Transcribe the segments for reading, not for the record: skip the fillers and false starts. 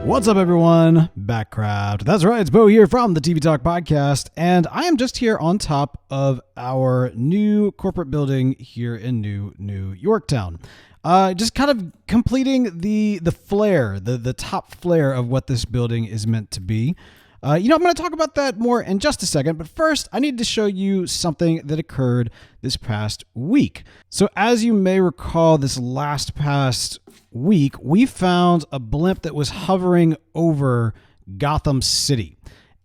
What's up, everyone? BATCRAFT. That's right, it's Bo here from the TV Talk Podcast, and I am just here on top of our new corporate building here in New Yorktown. Just kind of completing the flare, the top flare of what this building is meant to be. I'm going to talk about that more in just a second, but first I need to show you something that occurred this past week. So as you may recall, this past week, we found a blimp that was hovering over Gotham City.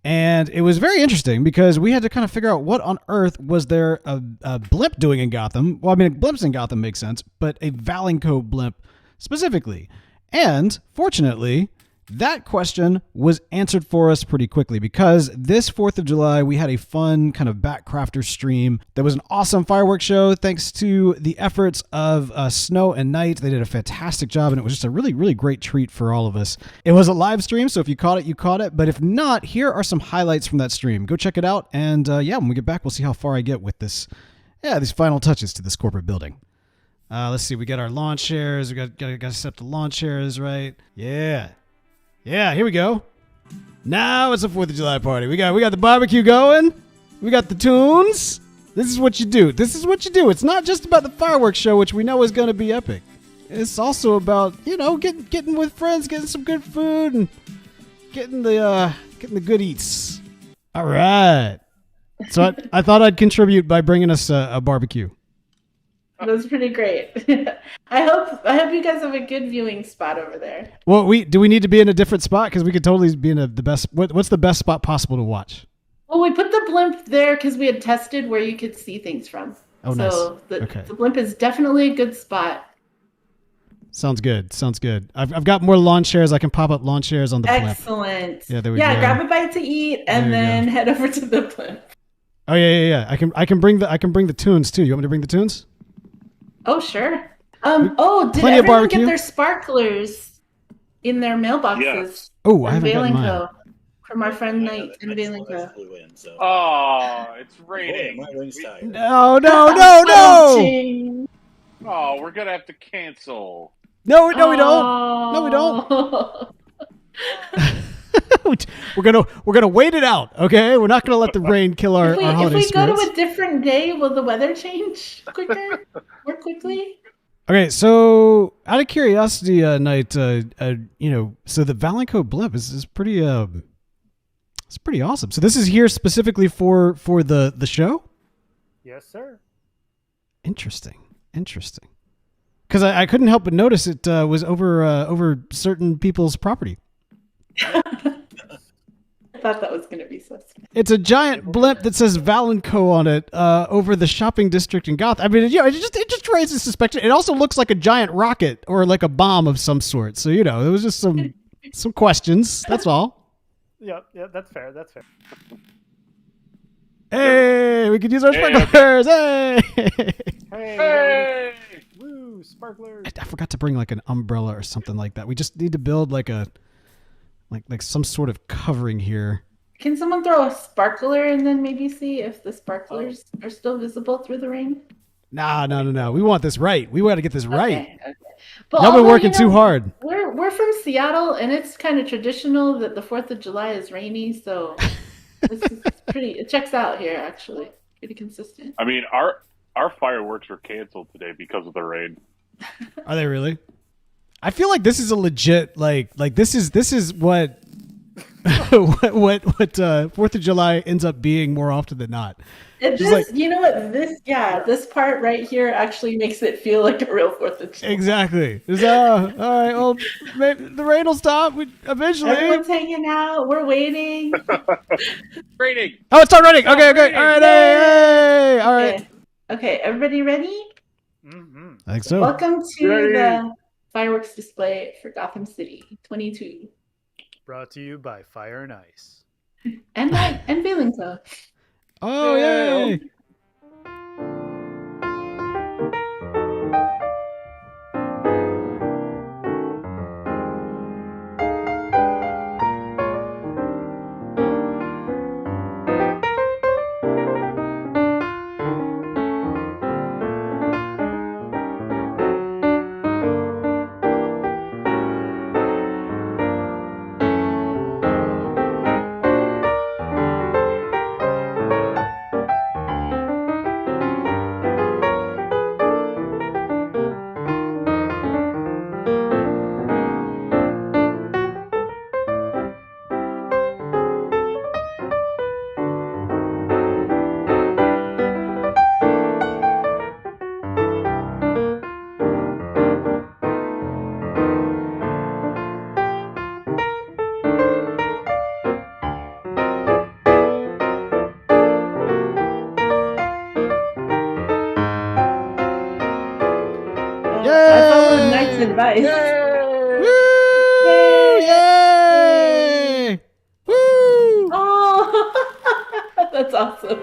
And it was very interesting because we had to kind of figure out what on earth was there a blimp doing in Gotham. Well, I mean, blimps in Gotham make sense, but a Valenco blimp specifically. And fortunately, that question was answered for us pretty quickly because this 4th of July, we had a fun kind of BATCRAFTer stream. There was an awesome fireworks show thanks to the efforts of Snow and Night. They did a fantastic job, and it was just a really, really great treat for all of us. It was a live stream, so if you caught it, you caught it. But if not, here are some highlights from that stream. Go check it out, and when we get back, we'll see how far I get with this. Yeah, these final touches to this corporate building. Let's see. We got our lawn chairs. We got to set up the lawn chairs, right? Yeah, here we go. Now it's a 4th of July party. We got the barbecue going. We got the tunes. This is what you do. It's not just about the fireworks show, which we know is going to be epic. It's also about, getting with friends, getting some good food, and getting the good eats. All right. So I thought I'd contribute by bringing us a barbecue. That was pretty great. I hope you guys have a good viewing spot over there. Well, do we need to be in a different spot? Because we could totally be in the best. What's the best spot possible to watch? Well, we put the blimp there because we had tested where you could see things from. Oh, nice. So the blimp is definitely a good spot. Sounds good. I've got more lawn chairs. I can pop up lawn chairs on the blimp. Excellent. Yeah, there we go. Grab a bite to eat and then head over to the blimp. Oh yeah. I can bring the tunes too. You want me to bring the tunes? Oh, sure. Did everyone get their sparklers in their mailboxes? Yes. Oh, I haven't gotten mine. From our friend Knight in Valenco. Oh, it's raining. No. Oh, we're going to have to cancel. No, we don't. No, we don't. We're gonna wait it out, okay? We're not gonna let the rain kill our holiday spirits. If we go to a different day, will the weather change more quickly? Okay, so out of curiosity, Knight, so the Valenco blimp is pretty, it's pretty awesome. So this is here specifically for the show? Yes, sir. Interesting. Because I couldn't help but notice it was over certain people's property. I thought that was going to be so sweet. It's a giant blimp that says Valenco on it over the shopping district in Gotham. I mean, it just raises suspicion. It also looks like a giant rocket or like a bomb of some sort. So, there was just some questions. That's all. Yeah, that's fair. Hey, we could use our sparklers. Hey. Woo, sparklers. I forgot to bring like an umbrella or something like that. We just need to build like some sort of covering here. Can someone throw a sparkler and then maybe see if the sparklers are still visible through the rain? No. We want this right. We want to get this right. Okay. But Y'all been working too hard. We're from Seattle, and it's kind of traditional that the 4th of July is rainy, so it checks out here, actually. Pretty consistent. I mean, our fireworks were canceled today because of the rain. Are they really? I feel like this is a legit like this is what what 4th of July ends up being more often than not. This part right here actually makes it feel like a real 4th of July. Exactly. All right. Well, maybe the rain will stop eventually. Everyone's hanging out. We're waiting. Raining. Oh, it's not raining. Okay. All right. Hey. All right. Okay. Everybody ready? Mm-hmm. I think so. Welcome to the fireworks display for Gotham City 22. Brought to you by Fire and Ice. And Valenco. Oh, yay! I followed Knight's advice. Woo! Yay! Woo! Oh, that's awesome.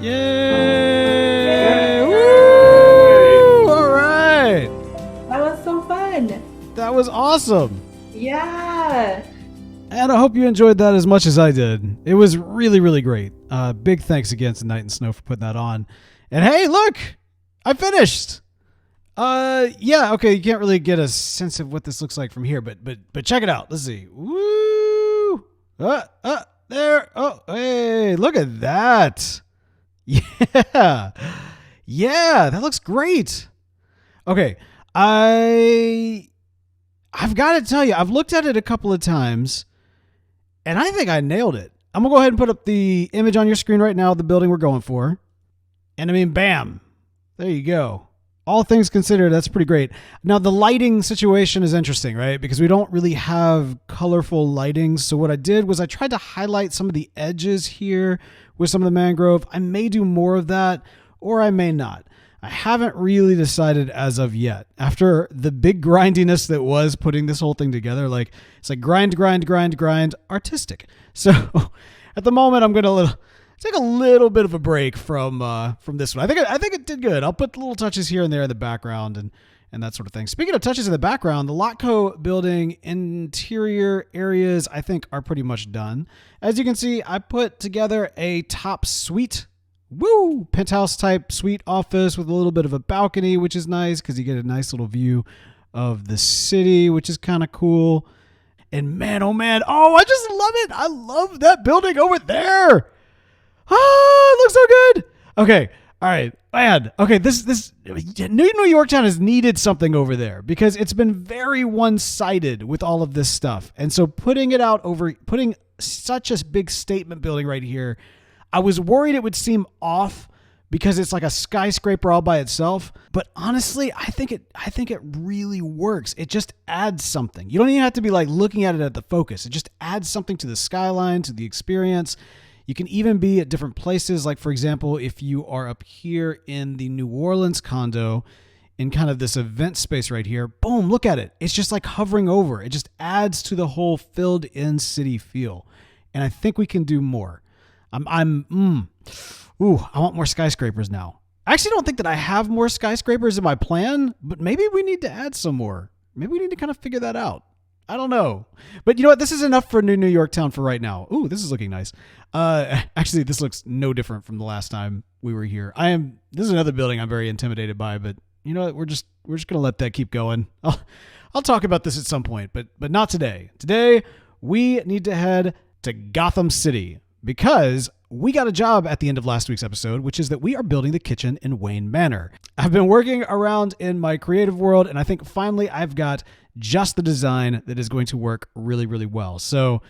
Yay! Woo! All right. That was so fun. That was awesome. Yeah. And I hope you enjoyed that as much as I did. It was really, really great. Big thanks again to Night and Snow for putting that on. And hey, look! I finished! Yeah, okay, you can't really get a sense of what this looks like from here, but check it out. Let's see. Woo! There. Oh, hey, look at that. Yeah. Yeah, that looks great. Okay, I've got to tell you, I've looked at it a couple of times, and I think I nailed it. I'm going to go ahead and put up the image on your screen right now of the building we're going for. And I mean, bam. There you go. All things considered, that's pretty great. Now, the lighting situation is interesting, right? Because we don't really have colorful lighting. So what I did was I tried to highlight some of the edges here with some of the mangrove. I may do more of that, or I may not. I haven't really decided as of yet. After the big grindiness that was putting this whole thing together, like it's like grind, artistic. So at the moment, I'm gonna take a little bit of a break from this one. I think it did good. I'll put little touches here and there in the background and that sort of thing. Speaking of touches in the background, the Lotco building interior areas I think are pretty much done. As you can see, I put together a top suite. Woo! Penthouse type suite office with a little bit of a balcony, which is nice because you get a nice little view of the city, which is kind of cool. And man, oh, I just love it. I love that building over there. Oh, it looks so good. Okay. All right. Man. Okay. This New Yorktown has needed something over there because it's been very one-sided with all of this stuff. And so putting such a big statement building right here, I was worried it would seem off because it's like a skyscraper all by itself. But honestly, I think it really works. It just adds something. You don't even have to be like looking at it at the focus. It just adds something to the skyline, to the experience. You can even be at different places. Like, for example, if you are up here in the New Orleans condo in kind of this event space right here, boom, look at it. It's just like hovering over. It just adds to the whole filled in city feel. And I think we can do more. I want more skyscrapers now. I actually don't think that I have more skyscrapers in my plan, but maybe we need to add some more. Maybe we need to kind of figure that out. I don't know. But you know what? This is enough for New Yorktown for right now. Ooh, this is looking nice. Actually, this looks no different from the last time we were here. This is another building I'm very intimidated by, but you know what? We're just going to let that keep going. I'll talk about this at some point, but not today. Today, we need to head to Gotham City because we got a job at the end of last week's episode, which is that we are building the kitchen in Wayne Manor. I've been working around in my creative world, and I think finally I've got just the design that is going to work really, really well. So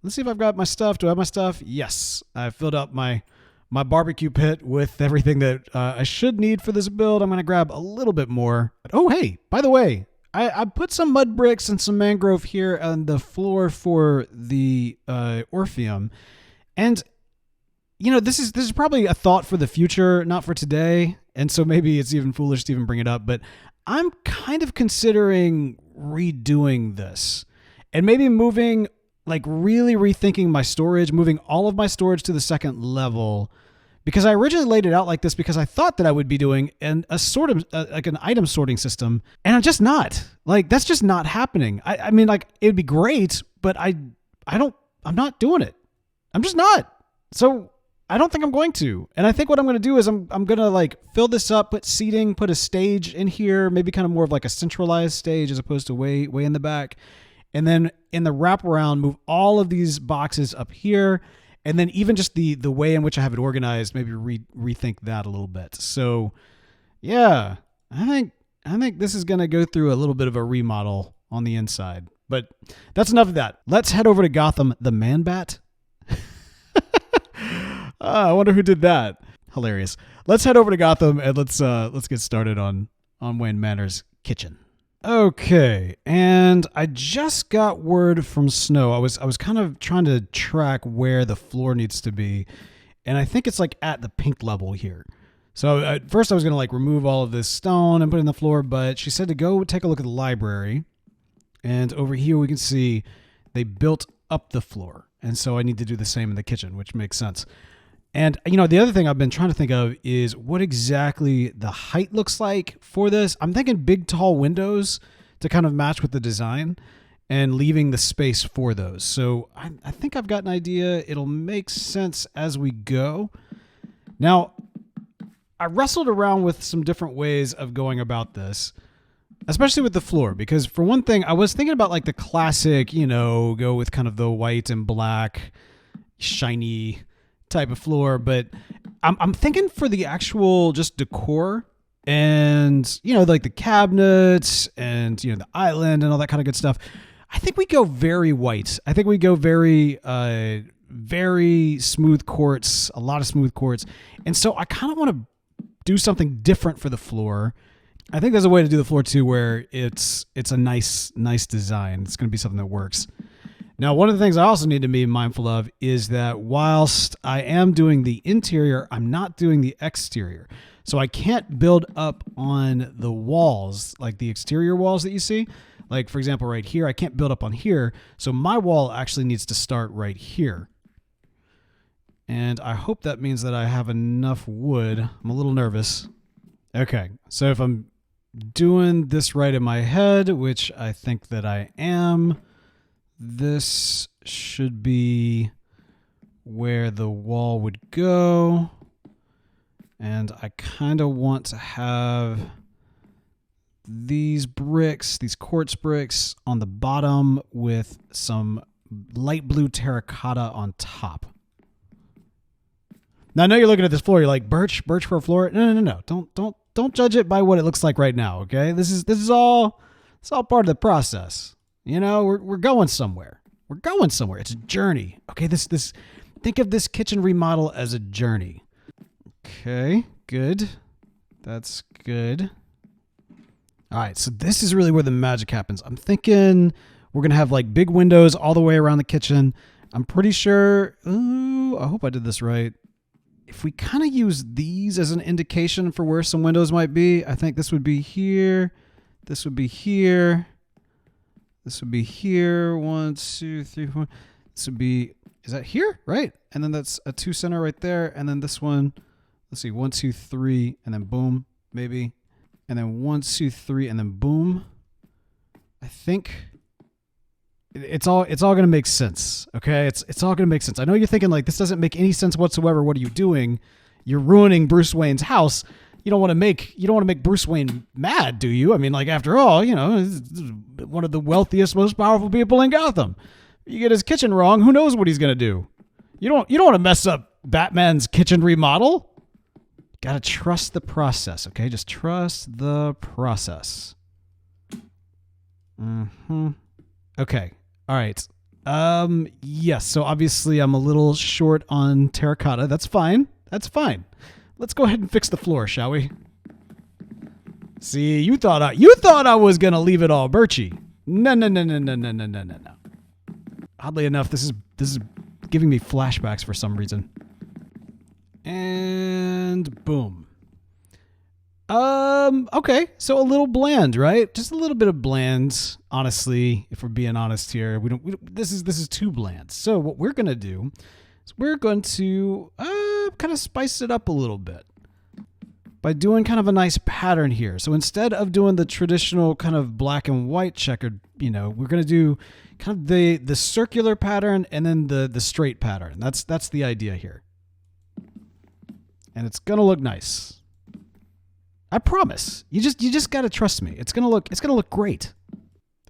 let's see if I've got my stuff. Do I have my stuff? Yes. I filled up my barbecue pit with everything that I should need for this build. I'm going to grab a little bit more. Oh, hey, by the way, I put some mud bricks and some mangrove here on the floor for the Orpheum. And this is probably a thought for the future, not for today. And so maybe it's even foolish to even bring it up, but I'm kind of considering redoing this and maybe moving, like really rethinking my storage, moving all of my storage to the second level, because I originally laid it out like this because I thought that I would be doing a sort of like an item sorting system, and I'm just not. Like, that's just not happening. I mean, like, it'd be great, but I'm not doing it. I'm just not. So I don't think I'm going to. And I think what I'm going to do is I'm going to like fill this up, put seating, put a stage in here, maybe kind of more of like a centralized stage as opposed to way in the back. And then in the wraparound, move all of these boxes up here. And then even just the way in which I have it organized, maybe rethink that a little bit. So yeah, I think this is going to go through a little bit of a remodel on the inside. But that's enough of that. Let's head over to Gotham, the Man-Bat. I wonder who did that. Hilarious. Let's head over to Gotham and let's get started on Wayne Manor's kitchen. Okay, and I just got word from Snow. I was kind of trying to track where the floor needs to be, and I think it's like at the pink level here. So at first I was going to like remove all of this stone and put it in the floor, but she said to go take a look at the library. And over here we can see they built up the floor. And so I need to do the same in the kitchen, which makes sense. And, the other thing I've been trying to think of is what exactly the height looks like for this. I'm thinking big, tall windows to kind of match with the design and leaving the space for those. So I think I've got an idea. It'll make sense as we go. Now, I wrestled around with some different ways of going about this, especially with the floor, because for one thing, I was thinking about like the classic, go with kind of the white and black, shiny type of floor, but I'm thinking for the actual just decor and, like the cabinets and, the island and all that kind of good stuff, I think we go very white. I think we go very, very smooth quartz, a lot of smooth quartz. And so I kind of want to do something different for the floor. I think there's a way to do the floor too, where it's a nice design. It's going to be something that works. Now, one of the things I also need to be mindful of is that whilst I am doing the interior, I'm not doing the exterior. So I can't build up on the walls, like the exterior walls that you see. Like, for example, right here, I can't build up on here. So my wall actually needs to start right here. And I hope that means that I have enough wood. I'm a little nervous. Okay, so if I'm doing this right in my head, which I think that I am, this should be where the wall would go. And I kind of want to have these bricks, these quartz bricks on the bottom with some light blue terracotta on top. Now I know you're looking at this floor, you're like, birch for a floor? No. Don't judge it by what it looks like right now, okay? This is all part of the process. We're going somewhere. We're going somewhere. It's a journey. Okay, this think of this kitchen remodel as a journey. Okay, good. That's good. All right, so this is really where the magic happens. I'm thinking we're going to have like big windows all the way around the kitchen. I'm pretty sure, I hope I did this right. If we kind of use these as an indication for where some windows might be, I think this would be here. This would be here. This would be here. 1, 2, 3, 4. This would be, is that here? Right. And then that's a 2 center right there. And then this one, let's see, 1, 2, 3, and then boom, maybe. And then 1, 2, 3, and then boom. I think it's all going to make sense. Okay. It's all going to make sense. I know you're thinking like, this doesn't make any sense whatsoever. What are you doing? You're ruining Bruce Wayne's house. You don't want to make Bruce Wayne mad, do you? I mean, like, after all, he's one of the wealthiest, most powerful people in Gotham. You get his kitchen wrong, who knows what he's going to do? You don't want to mess up Batman's kitchen remodel. Got to trust the process, okay? Just trust the process. Okay. All right. Yes, so obviously I'm a little short on terracotta. That's fine. Let's go ahead and fix the floor, shall we? See, you thought I was gonna leave it all birchy. No. Oddly enough, this is giving me flashbacks for some reason. And boom. Okay, so a little bland, right? Just a little bit of bland, honestly, if we're being honest here. This is too bland. So what we're going to do is we're going to kind of spice it up a little bit by doing kind of a nice pattern here. So instead of doing the traditional kind of black and white checkered, we're going to do kind of the circular pattern and then the straight pattern. That's the idea here. And it's going to look nice. I promise. You just got to trust me. It's going to look great.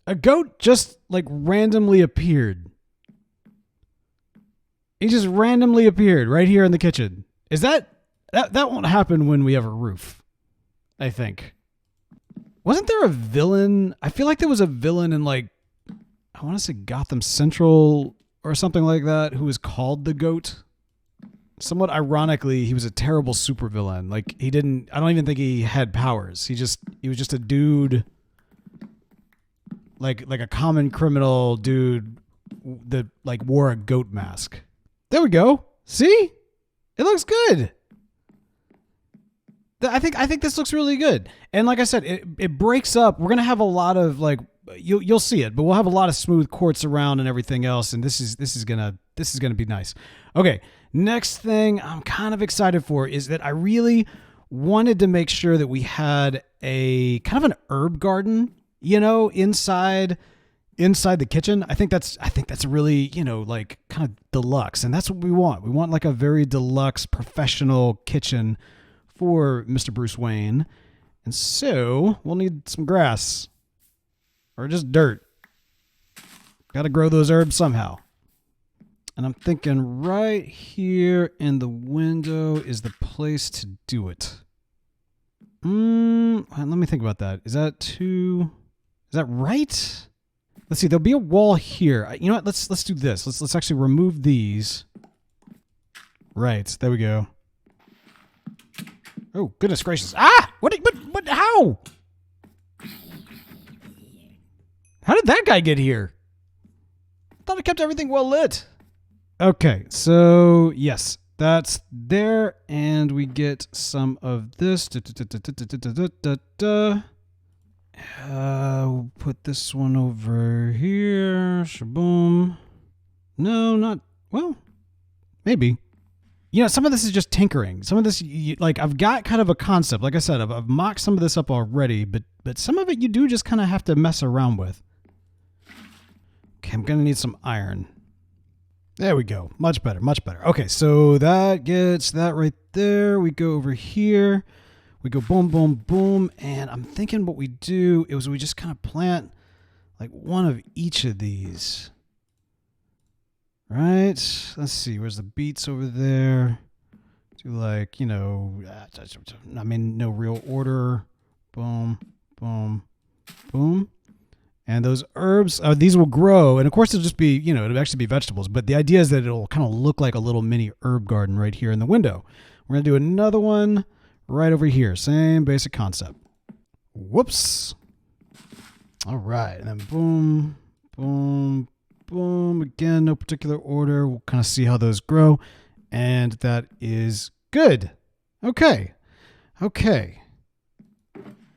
A goat just like randomly appeared. He just randomly appeared right here in the kitchen. Is that won't happen when we have a roof, I think. Wasn't there a villain? I feel like there was a villain in like, I want to say Gotham Central or something like that, who was called the Goat. Somewhat ironically, he was a terrible supervillain. Like I don't even think he had powers. He was just a dude, like a common criminal dude that like wore a goat mask. There we go. See? It looks good. I think this looks really good. And like I said, it breaks up. We're gonna have a lot of like you'll see it, but we'll have a lot of smooth quartz around and everything else. And this is gonna be nice. Okay, next thing I'm kind of excited for is that I really wanted to make sure that we had a kind of an herb garden, inside the kitchen. I think that's really, like kind of deluxe, and that's what we want. We want like a very deluxe professional kitchen for Mr. Bruce Wayne. And so we'll need some grass or just dirt. Got to grow those herbs somehow. And I'm thinking right here in the window is the place to do it. Let me think about that. Is that right? Let's see. There'll be a wall here. You know what? Let's do this. Let's actually remove these. Right. There we go. Oh, goodness gracious. Ah! What, how? How did that guy get here? I thought I kept everything well lit. Okay, so yes, that's there, and we get some of this. We'll put this one over here. Shaboom. No, not, well, maybe. Some of this is just tinkering. Some of this, like, I've got kind of a concept. Like I said, I've mocked some of this up already, but some of it you do just kind of have to mess around with. Okay, I'm going to need some iron. There we go. Much better, much better. Okay, so that gets that right there. We go over here. We go boom, boom, boom. And I'm thinking what we do is we just kind of plant, like, one of each of these. Right, let's see, where's the beets over there? Do like, no real order. Boom, boom, boom. And those herbs, these will grow. And of course, it'll just be, it'll actually be vegetables. But the idea is that it'll kind of look like a little mini herb garden right here in the window. We're going to do another one right over here. Same basic concept. Whoops. All right, and then boom, boom, boom. Again, no particular order. We'll kind of see how those grow. And that is good. Okay.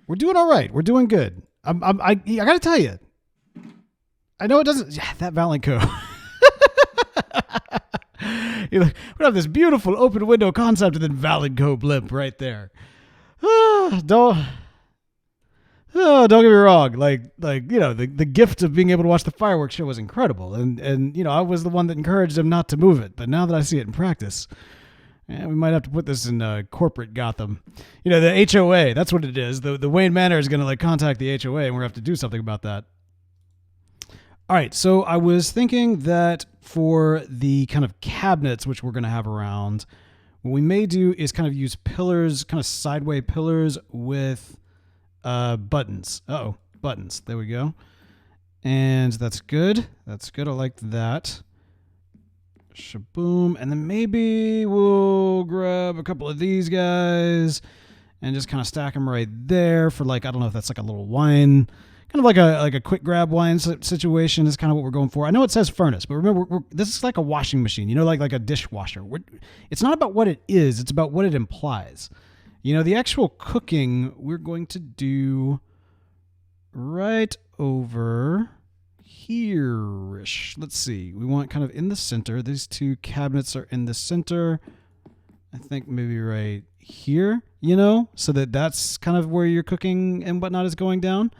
We're doing all right. We're doing good. I got to tell you. I know it doesn't... Yeah, that Valenco. We have this beautiful open window concept and then Valenco blimp right there. Don't get me wrong. The gift of being able to watch the fireworks show was incredible. And I was the one that encouraged him not to move it. But now that I see it in practice, we might have to put this in corporate Gotham. The HOA, that's what it is. The Wayne Manor is going to contact the HOA and we're going to have to do something about that. All right, so I was thinking that for the kind of cabinets which we're going to have around, what we may do is kind of use pillars, kind of sideway pillars with buttons. Buttons. There we go. And that's good. That's good. I like that. Shaboom. And then maybe we'll grab a couple of these guys and just kind of stack them right there for I don't know if that's like a little wine kind of like a quick grab wine situation is kind of what we're going for. I know it says furnace, but remember, this is like a washing machine, like a dishwasher. It's not about what it is, it's about what it implies. The actual cooking we're going to do right over here-ish. Let's see. We want kind of in the center. These two cabinets are in the center. I think maybe right here, so that's kind of where your cooking and whatnot is going down.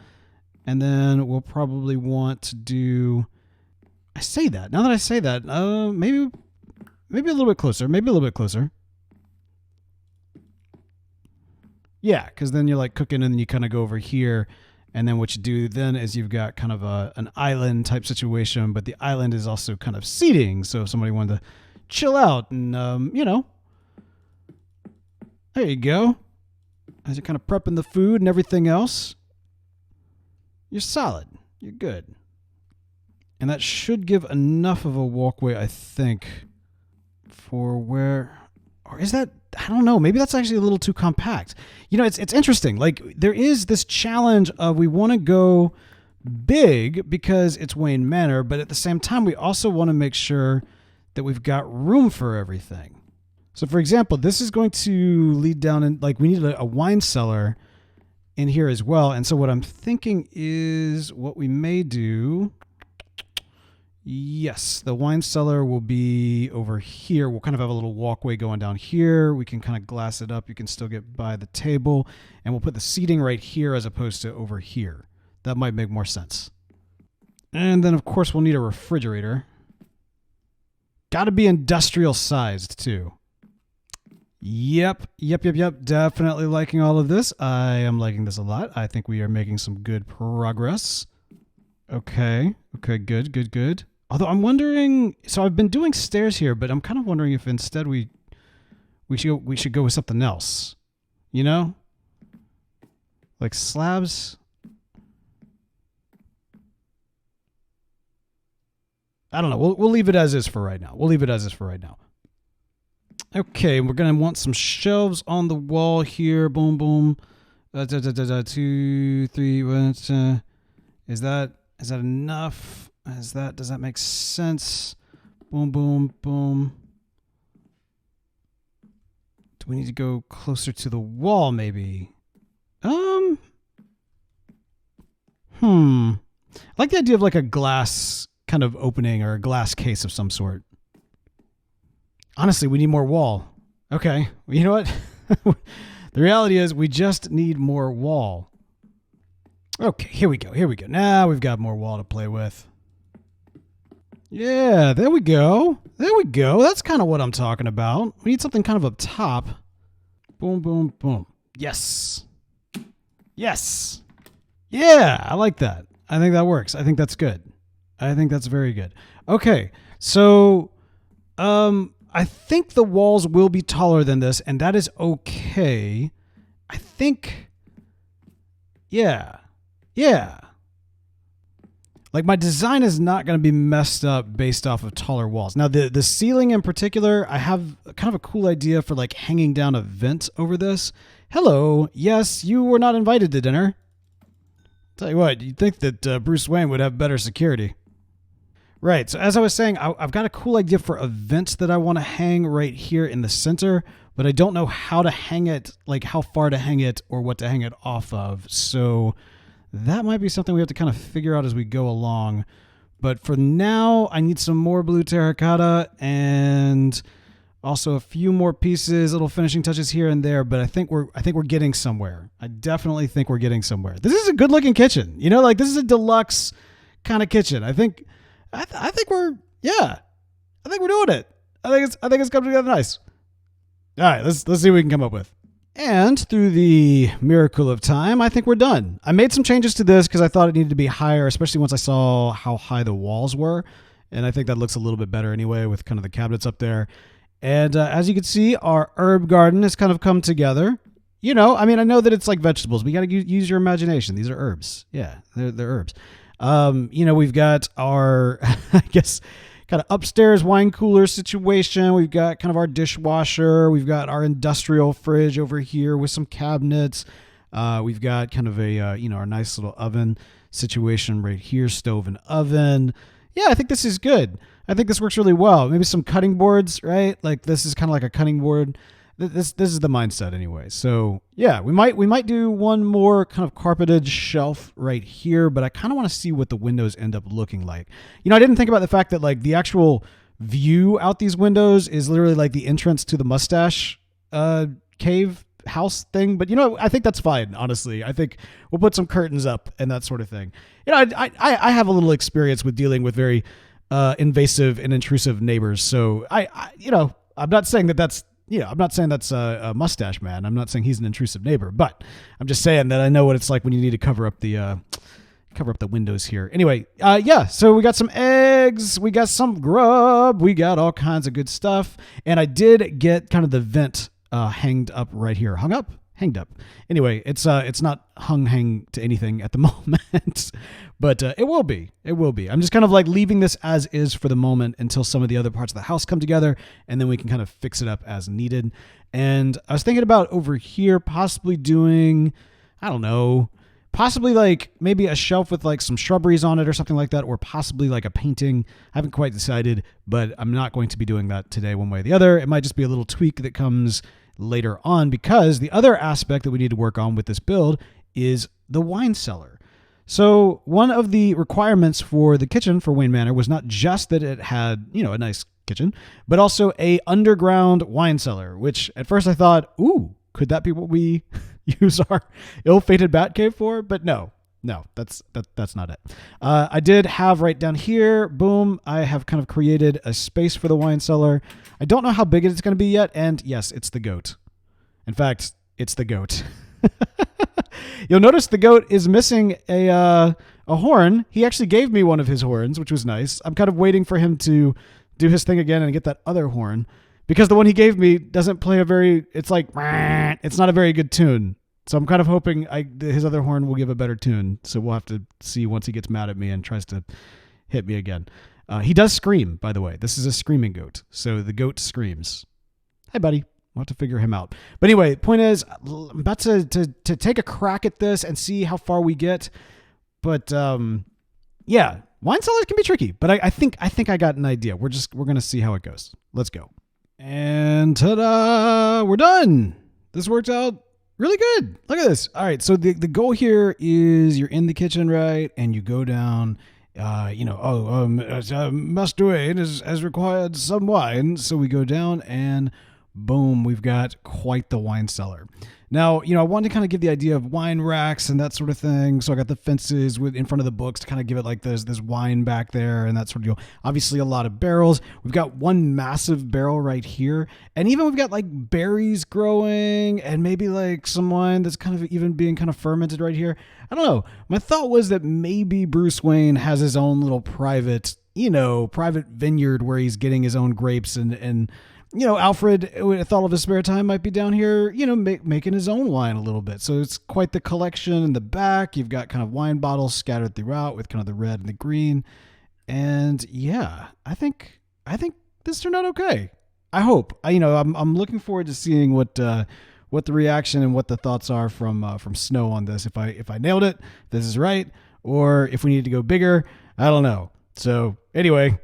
And then we'll probably want to do, now that I say that, maybe a little bit closer. Yeah, because then you're like cooking and then you kind of go over here. And then what you do then is you've got kind of an island type situation, but the island is also kind of seating. So if somebody wanted to chill out and, there you go. As you're kind of prepping the food and everything else, you're solid. You're good. And that should give enough of a walkway, I think, for where... Or is that... I don't know. Maybe that's actually a little too compact. It's interesting. Like, there is this challenge of we want to go big because it's Wayne Manor, but at the same time, we also want to make sure that we've got room for everything. So, for example, this is going to lead down in... Like, we need a wine cellar in here as well. And so what I'm thinking is what we may do... Yes, the wine cellar will be over here. We'll kind of have a little walkway going down here. We can kind of glass it up. You can still get by the table. And we'll put the seating right here as opposed to over here. That might make more sense. And then, of course, we'll need a refrigerator. Got to be industrial sized, too. Yep. Definitely liking all of this. I am liking this a lot. I think we are making some good progress. Okay, good. Although I'm wondering, so I've been doing stairs here, but I'm kind of wondering if instead we should go with something else. Like slabs. I don't know. We'll leave it as is for right now. Okay, we're gonna want some shelves on the wall here. Boom, boom. 2, 3. Is that enough? Does that make sense? Boom, boom, boom. Do we need to go closer to the wall, maybe? I like the idea of like a glass kind of opening or a glass case of some sort. Honestly, we need more wall. Okay, you know what? The reality is we just need more wall. Okay, here we go. Now we've got more wall to play with. Yeah, there we go. That's kind of what I'm talking about. We need something kind of up top. Boom, boom, boom. Yes. Yeah, I like that. I think that works. I think that's good. I think that's very good. Okay, so I think the walls will be taller than this, and that is okay. I think, yeah. Like my design is not going to be messed up based off of taller walls. Now the ceiling in particular, I have kind of a cool idea for like hanging down a vent over this. Hello, yes, you were not invited to dinner. Tell you what, you'd think that Bruce Wayne would have better security. Right, so as I was saying, I've got a cool idea for a vent that I want to hang right here in the center, but I don't know how to hang it, like how far to hang it or what to hang it off of. So that might be something we have to kind of figure out as we go along. But for now, I need some more blue terracotta and also a few more pieces, little finishing touches here and there. But I think we're getting somewhere. I definitely think we're getting somewhere. This is a good looking kitchen. Like this is a deluxe kind of kitchen. I think we're doing it. I think it's coming together nice. All right, let's see what we can come up with. And through the miracle of time, I think we're done. I made some changes to this because I thought it needed to be higher, especially once I saw how high the walls were. And I think that looks a little bit better anyway with kind of the cabinets up there. And as you can see, our herb garden has kind of come together. I know that it's like vegetables, but you got to use your imagination. These are herbs. Yeah, they're herbs. We've got our, I guess, kind of upstairs wine cooler situation. We've got kind of our dishwasher. We've got our industrial fridge over here with some cabinets. We've got kind of a, our nice little oven. situation right here, stove and oven. Yeah, I think this is good. I think this works really well. Maybe some cutting boards, right? Like this is kind of like a cutting board. This is the mindset anyway. So yeah, we might do one more kind of carpeted shelf right here, but I kind of want to see what the windows end up looking like. You know, I didn't think about the fact that like the actual view out these windows is literally like the entrance to the mustache cave house thing. But you know, I think that's fine. Honestly, I think we'll put some curtains up and that sort of thing. You know, I have a little experience with dealing with very invasive and intrusive neighbors. So I you know, I'm not saying that that's. Yeah, I'm not saying that's a mustache man. I'm not saying he's an intrusive neighbor, but I'm just saying that I know what it's like when you need to cover up the windows here. Anyway, yeah, so we got some eggs, we got some grub, we got all kinds of good stuff, and I did get kind of the vent hanged up right here. Hanged up. Anyway, it's not hang to anything at the moment, but it will be. It will be. I'm just kind of like leaving this as is for the moment until some of the other parts of the house come together, and then we can kind of fix it up as needed. And I was thinking about over here possibly doing, I don't know, possibly like maybe a shelf with like some shrubberies on it or something like that, or possibly like a painting. I haven't quite decided, but I'm not going to be doing that today one way or the other. It might just be a little tweak that comes later on, because the other aspect that we need to work on with this build is the wine cellar. So one of the requirements for the kitchen for Wayne Manor was not just that it had, you know, a nice kitchen, but also a underground wine cellar, which at first I thought, ooh, could that be what we use our ill-fated bat cave for? But no, that's not it. I did have right down here, boom, I have kind of created a space for the wine cellar. I don't know how big it's going to be yet, and yes, it's the goat. In fact, it's the goat. You'll notice the goat is missing a horn. He actually gave me one of his horns, which was nice. I'm kind of waiting for him to do his thing again and get that other horn, because the one he gave me doesn't play it's not a very good tune. So I'm kind of hoping his other horn will give a better tune. So we'll have to see once he gets mad at me and tries to hit me again. He does scream, by the way. This is a screaming goat. So the goat screams. Hi, buddy. We'll have to figure him out. But anyway, point is, I'm about to take a crack at this and see how far we get. But yeah, wine cellars can be tricky. But I think I got an idea. We're gonna see how it goes. Let's go. And ta-da! We're done. This worked out really good. Look at this. All right, so the goal here is you're in the kitchen, right? And you go down, Master Wayne has required some wine. So we go down and boom, we've got quite the wine cellar. Now, you know, I wanted to kind of give the idea of wine racks and that sort of thing. So I got the fences in front of the books to kind of give it like this wine back there and that sort of deal. Obviously, a lot of barrels. We've got one massive barrel right here. And even we've got like berries growing and maybe like some wine that's kind of even being kind of fermented right here. I don't know. My thought was that maybe Bruce Wayne has his own little private vineyard where he's getting his own grapes and you know, Alfred, with all of his spare time, might be down here, you know, making his own wine a little bit. So it's quite the collection in the back. You've got kind of wine bottles scattered throughout with kind of the red and the green. And yeah, I think this turned out okay. I hope. I'm looking forward to seeing what the reaction and what the thoughts are from Snow on this. If I nailed it, this is right, or if we need to go bigger, I don't know. So anyway,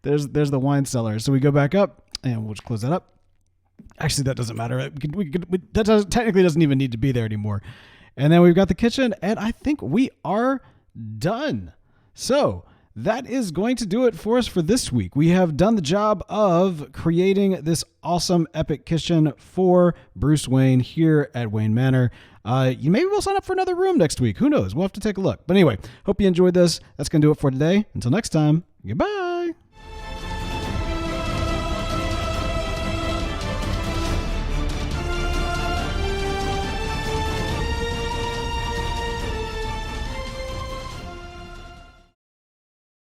There's the wine cellar. So we go back up and we'll just close that up. Actually, that doesn't matter. Technically doesn't even need to be there anymore. And then we've got the kitchen, and I think we are done. So that is going to do it for us for this week. We have done the job of creating this awesome epic kitchen for Bruce Wayne here at Wayne Manor. Maybe we'll sign up for another room next week. Who knows? We'll have to take a look. But anyway, hope you enjoyed this. That's going to do it for today. Until next time, goodbye.